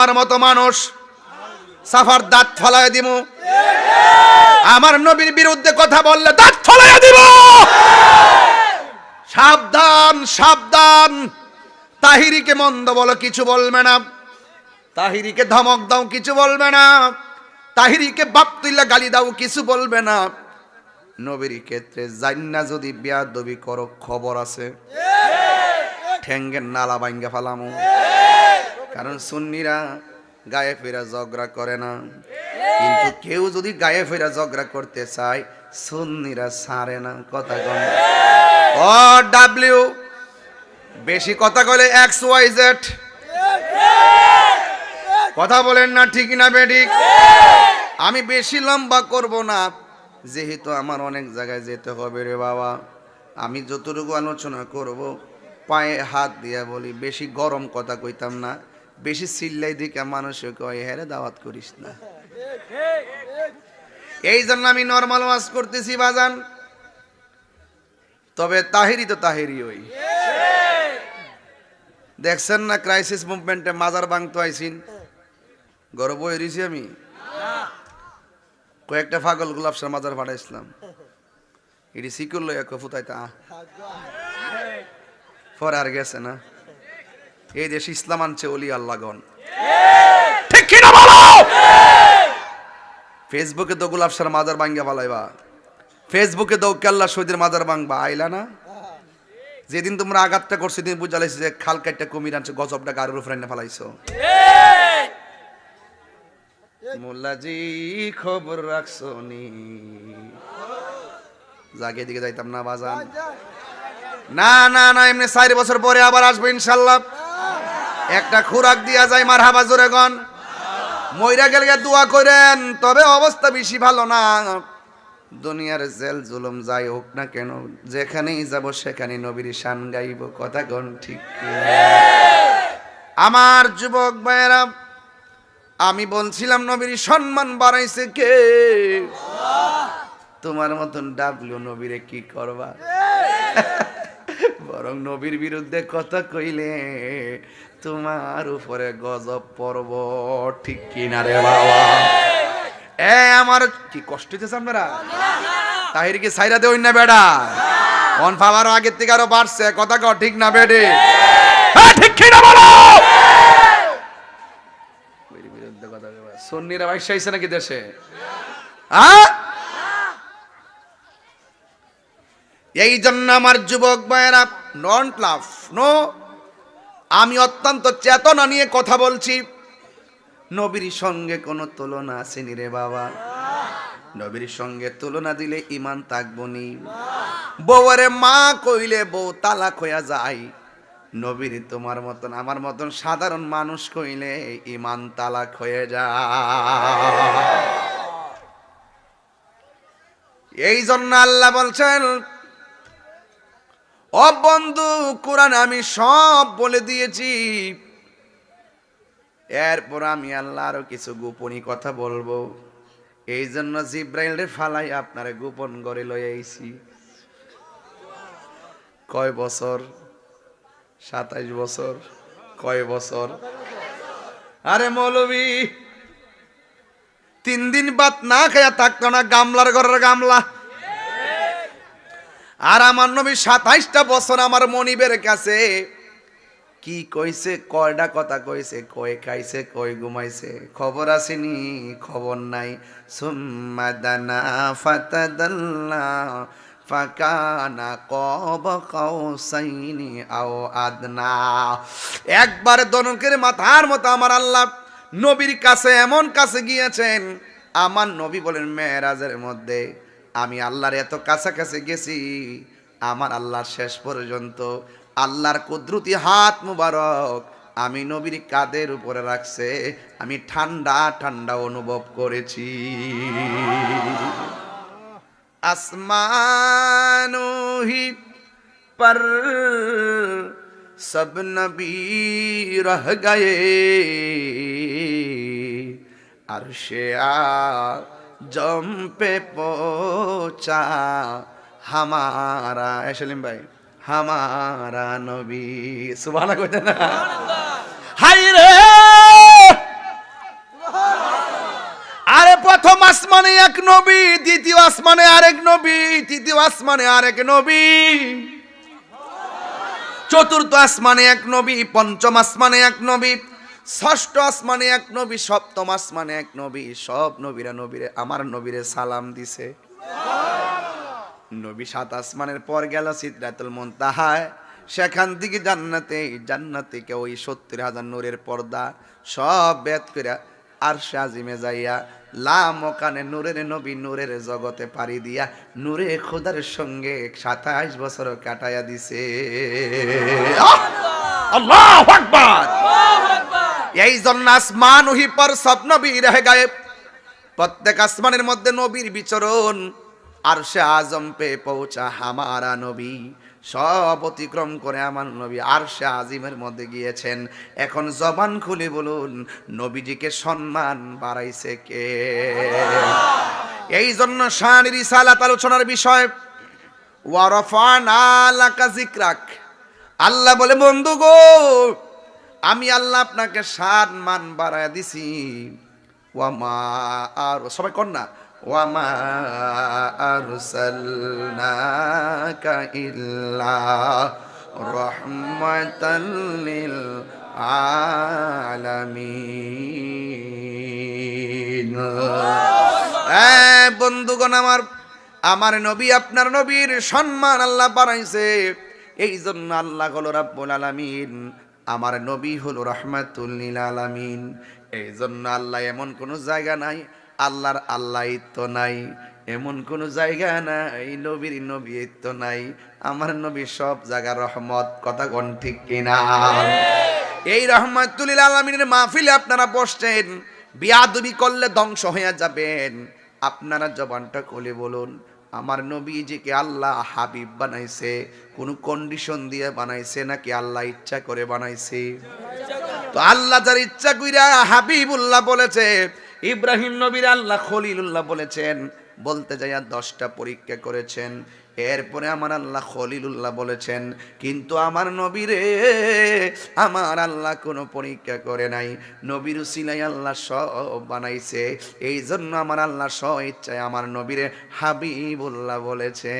আমার মতো মানুষ সাফার দাঁত ফলায় দিব, আমার নবীর বিরুদ্ধে কথা বললে দাঁত ফলায় দিব। সাবধান সাবধান, তাহিরিকে মন্দ বলো কিছু বলবে না, তাহিরিকে ধমক দাও কিছু বলবে না, তাহিরিকে বাপ তুইলা গালি দাও কিছু বলবে না। নবীর ক্ষেত্রে জান্না যদি বেয়াদবি করো খবর আছে, ঠ্যাঙ্গের নালা ভাঙ্গা ফালামু। কারণ সুন্নিরা গায়ে ফেরা ঝগড়া করে না, কিন্তু কেউ যদি গায়ে ফেরা ঝগড়া করতে চায় সুন্নিরা ছাড়ে না। কথা কন ও ডাব্লিউ, বেশি কথা কইলে XYZ। কথা বলেন না ঠিক না বেঠিক? আমি বেশি লম্বা করব না, যেহেতু আমার অনেক জায়গায় যেতে হবে রে বাবা। আমি যতটুকু আলোচনা করব পায়ে হাত দিয়া বলি, বেশি গরম কথা কইতাম না, বেশি চিল্লাই দিকে মানুষে কয় হেরে দাওয়াত করিস না। এই জন্য আমি নর্মাল ওয়াজ করতেছি বাজান। তবে তাহিরি তো তাহিরি ওই দেখছেন না, ক্রাইসিস মুভমেন্টে মাজার ভাঙতো আইসিন, গর্ব এরিছি আমি। কয়েকটা পাগল গোলাপসার মাজার ফাটাইছিলাম, এটি সিকুর লইয়া ফুতাইতা পরে আর গেছে না। এই দেশ ইসলাম আনছে ওলি আল্লাহগণ, ঠিক কি না বলো? ফেসবুকে তো গোলাপসার মাজার ভাঙ্গা ফালাইবা, ফেসবুকে তো কেল্লা শহীদের মাজার ভাঙবা, আইলা না? যেদিন তোমরা আঘাতটা করছো সেদিন বুঝালাইছো যে খাল কাটটা কুমির আনছে, গজবটা গাড়ির উপরে এনে ফালাইছো। মোল্লাজি খবর রাখছো নি? জাগে দিকে যাইতাম না বাজান। না না না, এমনি 4 বছর পরে আবার আসবো ইনশাল্লাহ। একটা খোরাক দিয়া যায়, মারহাবা জোরে গন। মইরা গেলে দোয়া করেন, তবে অবস্থা বেশি ভালো না। দুনিয়ার জেল জুলুম যাই হোক না কেন, যেখানেই যাব সেখানে নবীর শান গাইব। কথা গন ঠিক? আমার যুবক ভাইয়েরা, আমি বলছিলাম নবীর সম্মান বাড়াইছে কে? তোমার মতন ডাবলু নবীরে কি করবা? বরং নবীর বিরুদ্ধে কথা কইলে তোমার উপরে গজব পড়ব। ঠিক কিনা রে বাবা? আমার কি কষ্ট হইতেছে আপনারা? তাহিরকে সাইরা দেই না বেড়া, অন পাওয়ার আগের থেকে আরো বাড়ছে। কথা কও ঠিক না বেডে? ঠিক কিনা বলো? বিরুদ্ধে কথা কইবা। সুন্নিরা ভাইসা আইছে নাকি দেশে? এই জন্য আমার যুবক ভাইয়েরা, ডোন্ট লাফ, নো। আমি অত্যন্ত চেতনা নিয়ে কথা বলছি। নবীর সঙ্গে কোনো তুলনা আসেনি রে বাবা। নবীর সঙ্গে তুলনা দিলে ইমান থাকবো নি। বউরে মা কইলে বউ তালাক হইয়া যায়, নবীর তোমার মতন আমার মতন সাধারণ মানুষ কইলে ইমান তালাক হয়ে যায়। এই জন্য আল্লাহ বলছেন, ও বন্ধু, কোরআন আমি সব বলে দিয়েছি, এরপর আমি আল্লাহ আরো কিছু গোপনী কথা বলবো। এই জন্য জিব্রাইল ফালাই আপনারে গোপন করে লই আইছি। কয় বছর? 27 বছর। কয় বছর? আরে মৌলবী 3 দিন বাদ না খায়া থাকতো না, গামলার ঘরের গামলা। আর আমার নবী 27টা বছর আমার মনিবের কাছে কি কইছে, কয়টা কথা কইছে, কয় খাইছে, কয় ঘুমাইছে, খবর আসেনি? খবর নাই। সুম্মা দানা ফাতাদাল্লা ফাকানা কাব কাউসাইনি আও আদনা। একবার দনকের মাথার মতো আমার আল্লাহ নবীর কাছে এমন কাছে গিয়েছেন। আমার নবী বলেন, মেরাজের মধ্যে আমি আল্লাহর এত কাছাকাছি গেছি, আমার আল্লাহর শেষ পর্যন্ত আল্লাহর কুদরতি হাত মুবারক আমি নবীর কাঁধের উপরে রাখছে, আমি ঠান্ডা ঠান্ডা অনুভব করেছি। আসমানো হি পর সব নবী রহ গয়ে, আরশে আজম पे पहुंचा हमारा। সেলিম ভাই, হামারা নবী। সুবহানাল্লাহ কইতে না? হায় রে নবী, দ্বিতীয় আসমানে আরেক নবী, তৃতীয় আসমানে আরেক নবী, চতুর্থ আসমানে এক নবী, পঞ্চম আসমানে এক নবী, ষষ্ঠ আসমানে এক নবী, সপ্তম আসমানে এক নবী। সব নবীরা আমার নবীরে সালাম দিছে। নবী সাত আসমানের পর গেল সিদরাতুল মুনতাহায়, সেখান থেকে জান্নাতে ওই ৭০,০০০ নূরের পর্দা সব বেদ করে আরশে আজিমে যাইয়া লামকানে নূরের নবী নূরের জগতে পাড়ি দিয়া নূরে খোদার সঙ্গে ২৭ বছর কাটাইয়া দিছে। আল্লাহু আকবার। এই জন্য আসমান ওহি পর সব নবী রহে গায়েব। প্রত্যেক আসমানের মধ্যে নবীর বিচরণ। আরশে আজম পে পৌঁছা হামারা নবী, সব অতিক্রম করে আমার নবী আরশে আজিমের মধ্যে গিয়েছেন। এখন জবান খুলে বলুন, নবীজিকে সম্মান বাড়াইছে কে? এই জন্য শান রিসালাত আলোচনার বিষয় ওয়া রাফা'না লাকা যিকরাক। আল্লাহ বলে, বন্ধু গো, আমি আল্লাহ আপনাকে সম্মান বাড়ায় দিছি। ওয়ামা আর সবাই কন্যা ওয়ামা আরসালনাকা ইল্লা রাহমাতাল লিল আলামিন। বন্ধুগণ, আমার নবী, আপনার নবীর সম্মান আল্লাহ বাড়াইছে। এই জন্য আল্লাহ হলো রাব্বুল আলামিন, আমার নবী হলো রাহমাতুল লিল আলামিন। এই জন্য আল্লাহ এমন কোনো জায়গা নাই আল্লাহর আল্লাহিত্ব নাই, এমন কোনো জায়গা নাই নবীর নবীত্ব নাই। আমার নবী সব জায়গা রহমত। কথা কোন ঠিক কিনা? এই রাহমাতুল লিল আলামিনের মাহফিলে আপনারা বসছেন, বিয়াদবি করলে ধ্বংস হয়ে যাবেন। আপনারা জবানটা খুলে বলুন, আমার নবীজিকে আল্লাহ হাবিব বানাইছে কোন কন্ডিশন দিয়ে বানাইছে নাকি আল্লাহ ইচ্ছা করে বানাইছে? তো আল্লাহ যার ইচ্ছা কইরা হাবিবুল্লাহ বলেছে, ইব্রাহিম নবীর আল্লাহ খলিলুল্লাহ বলেছেন, বলতে যাইয়া 10টা পরীক্ষা করেছেন। এরপরে আমার আল্লাহ খলিলুল্লাহ বলেছেন, কিন্তু আমার নবীরে আমার আল্লাহ কোনো পরীক্ষা করে নাই। নবীর উসিলাই আল্লাহ সব বানাইছে। এই জন্য আমার আল্লাহ স্ব ইচ্ছায় আমার নবীরে হাবিবুল্লাহ বলেছে।